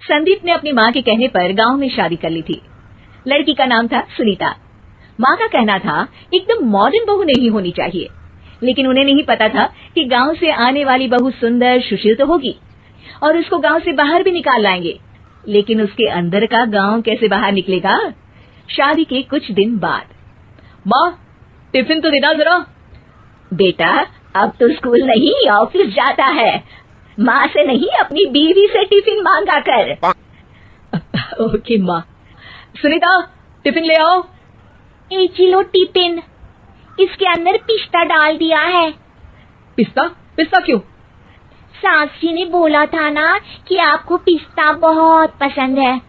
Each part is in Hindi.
संदीप ने अपनी माँ के कहने पर गांव में शादी कर ली थी। लड़की का नाम था सुनीता। माँ का कहना था एकदम मॉडर्न बहू नहीं होनी चाहिए, लेकिन उन्हें नहीं पता था कि गांव से आने वाली बहू सुंदर सुशील तो होगी और उसको गांव से बाहर भी निकाल लाएंगे, लेकिन उसके अंदर का गांव कैसे बाहर निकलेगा। शादी के कुछ दिन बाद, माँ टिफिन तो देना जरा। बेटा अब तो स्कूल नहीं ऑफिस जाता है, माँ से नहीं अपनी बीवी से टिफिन मांगा कर। ओके माँ। सुनीता टिफिन ले आओ। 1 किलो टिफिन, इसके अंदर पिस्ता डाल दिया है। पिस्ता? पिस्ता क्यों? सास जी ने बोला था ना कि आपको पिस्ता बहुत पसंद है।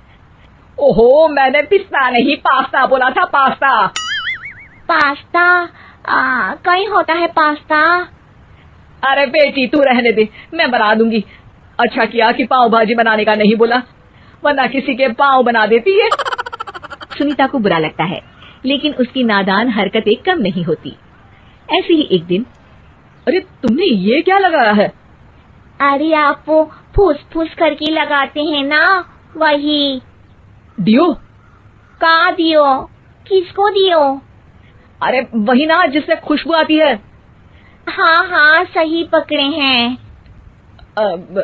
ओहो, मैंने पिस्ता नहीं पास्ता बोला था, पास्ता। पास्ता? कहीं होता है पास्ता? अरे बेटी तू रहने दे, मैं बना दूंगी। अच्छा किया कि पाव भाजी बनाने का नहीं बोला, वरना किसी के पाव बना देती है। सुनीता को बुरा लगता है, लेकिन उसकी नादान हरकतें कम नहीं होती। ऐसे ही एक दिन, अरे तुमने ये क्या लगाया है? अरे आप वो फूस फूस करके लगाते हैं ना, वही। डियो? का दियो? किसको दियो? अरे वही ना जिससे खुशबू आती है। हाँ हाँ सही पकड़े हैं।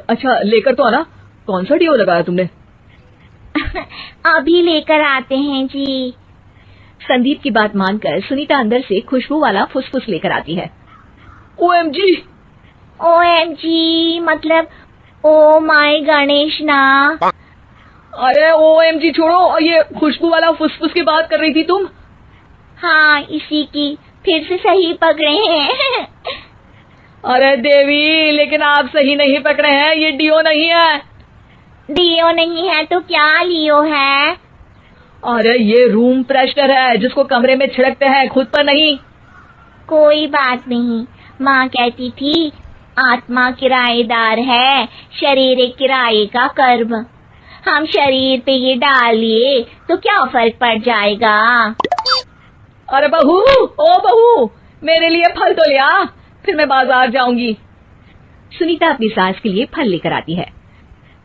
अच्छा लेकर तो आना। कौन सा डियो लगाया तुमने? अभी लेकर आते हैं जी। संदीप की बात मानकर सुनीता अंदर से खुशबू वाला फुसफुस लेकर आती है। OMG! OMG मतलब ओ माय गणेश ना। अरे OMG छोड़ो, ये खुशबू वाला फुसफुस की बात कर रही थी तुम? हाँ इसी की, फिर से सही पकड़े हैं। अरे देवी, लेकिन आप सही नहीं पकड़े हैं, ये डियो नहीं है। डियो नहीं है तो क्या लियो है? अरे ये रूम फ्रेशनर है, जिसको कमरे में छिड़कते हैं, खुद पर नहीं। कोई बात नहीं, माँ कहती थी आत्मा किराएदार है, शरीर एक किराए का कर्म। हम शरीर पे ये डाल लिए तो क्या फर्क पड़ जाएगा। अरे बहू, ओ बहू, मेरे लिए फल तो ले आ, फिर मैं बाजार जाऊंगी। सुनीता अपनी सास के लिए फल लेकर आती है।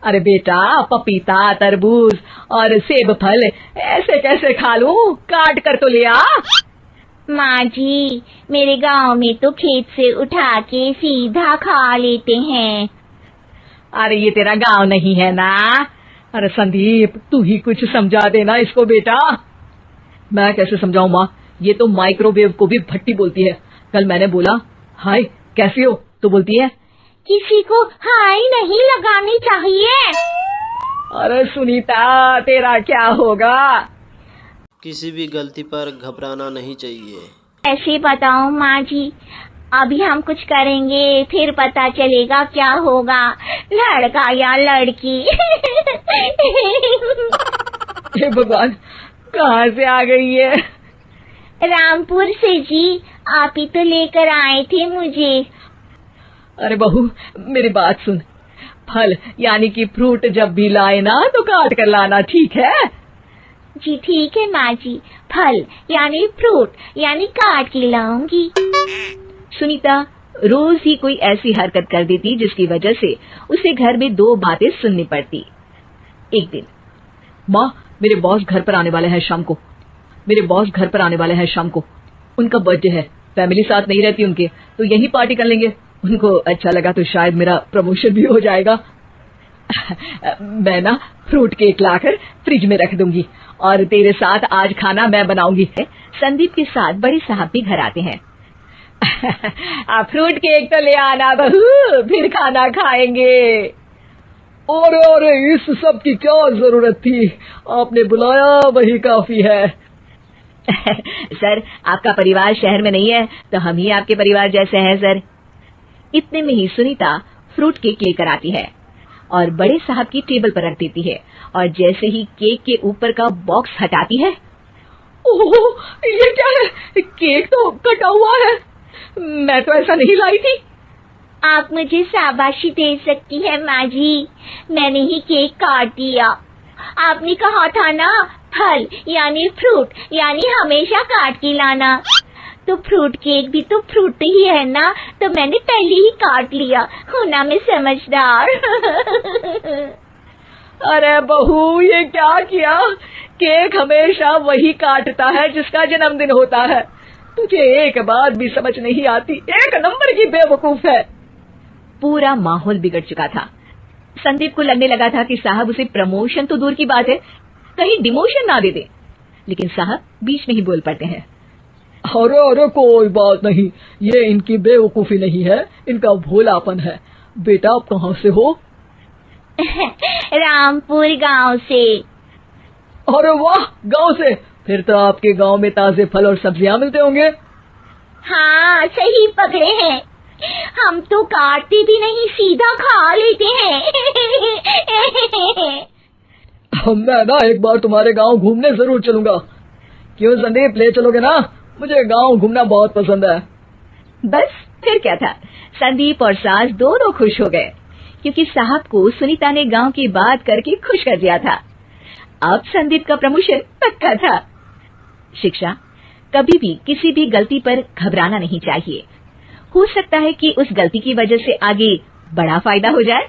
अरे बेटा, पपीता, तरबूज और सेब फल ऐसे कैसे खा लूं, काट कर तो ले आ। माँ जी, मेरे गांव में तो खेत से उठा के सीधा खा लेते हैं। अरे ये तेरा गांव नहीं है ना। अरे संदीप, तू ही कुछ समझा देना इसको बेटा। मैं कैसे समझाऊं माँ, ये तो माइक्रोवेव को भी भट्टी बोलती है। कल मैंने बोला हाय कैसी हो, तो बोलती है किसी को हाय नहीं लगानी चाहिए। अरे सुनीता, तेरा क्या होगा? किसी भी गलती पर घबराना नहीं चाहिए। ऐसे बताओ माँ जी, अभी हम कुछ करेंगे फिर पता चलेगा क्या होगा, लड़का या लड़की। हे भगवान, कहाँ से आ गई है? रामपुर से जी, आप ही तो लेकर आए थे मुझे। अरे बहू मेरी बात सुन, फल यानी कि फ्रूट जब भी लाए ना तो काट कर लाना, ठीक है? जी ठीक है माँ जी, फल यानी फ्रूट यानी काट के लाऊंगी। सुनीता रोज ही कोई ऐसी हरकत कर देती जिसकी वजह से उसे घर में 2 बातें सुननी पड़ती। एक दिन, माँ मेरे बॉस घर पर आने वाले हैं शाम को। मेरे बॉस घर पर आने वाले हैं शाम को, उनका बर्थडे है, फैमिली साथ नहीं रहती उनके, तो यही पार्टी कर लेंगे। उनको अच्छा लगा तो शायद मेरा प्रमोशन भी हो जाएगा। मैं ना फ्रूट केक लाकर फ्रिज में रख दूंगी और तेरे साथ आज खाना मैं बनाऊंगी। संदीप के साथ बड़े साहब भी घर आते हैं। आप फ्रूट केक तो ले आना बहू, फिर खाना खाएंगे। और इस सब की क्या जरूरत थी, आपने बुलाया वही काफी है। सर आपका परिवार शहर में नहीं है तो हम ही आपके परिवार जैसे हैं सर। इतने में ही सुनीता फ्रूट केक लेकर आती है और बड़े साहब की टेबल पर रख देती है, और जैसे ही केक के ऊपर का बॉक्स हटाती है, ओह ये क्या है, केक तो कटा हुआ है, मैं तो ऐसा नहीं लाई थी। आप मुझे शाबाशी दे सकती है माँ जी, मैंने ही केक काट दिया। आपने कहा था ना फल यानी फ्रूट यानी हमेशा काट के लाना, तो फ्रूट केक भी तो फ्रूट ही है ना, तो मैंने पहले ही काट लिया। हूं ना मैं समझदार। अरे बहू, ये क्या किया? केक हमेशा वही काटता है जिसका जन्मदिन होता है। तुझे एक बात भी समझ नहीं आती, एक नंबर की बेवकूफ है। पूरा माहौल बिगड़ चुका था। संदीप को लगने लगा था कि साहब उसे प्रमोशन तो दूर की बात है, कहीं डिमोशन ना दे दे। लेकिन साहब बीच में ही बोल पड़ते हैं। अरे अरे कोई बात नहीं, ये इनकी बेवकूफी नहीं है, इनका भोलापन है। बेटा आप कहाँ से हो? रामपुर गांव से। अरे वाह, गांव से? फिर तो आपके गांव में ताजे फल और सब्जियां मिलते होंगे। हाँ सही पकड़े हैं, हम तो काटते भी नहीं, सीधा खा लेते हैं। मैं ना एक बार तुम्हारे गांव घूमने जरूर चलूंगा। क्यों संदीप, ले चलोगे ना? मुझे गांव घूमना बहुत पसंद है। बस फिर क्या था, संदीप और सास दोनों खुश हो गए, क्योंकि साहब को सुनीता ने गांव की बात करके खुश कर दिया था। अब संदीप का प्रमोशन पक्का था। शिक्षा, कभी भी किसी भी गलती पर घबराना नहीं चाहिए। हो सकता है कि उस गलती की वजह से आगे बड़ा फायदा हो जाए।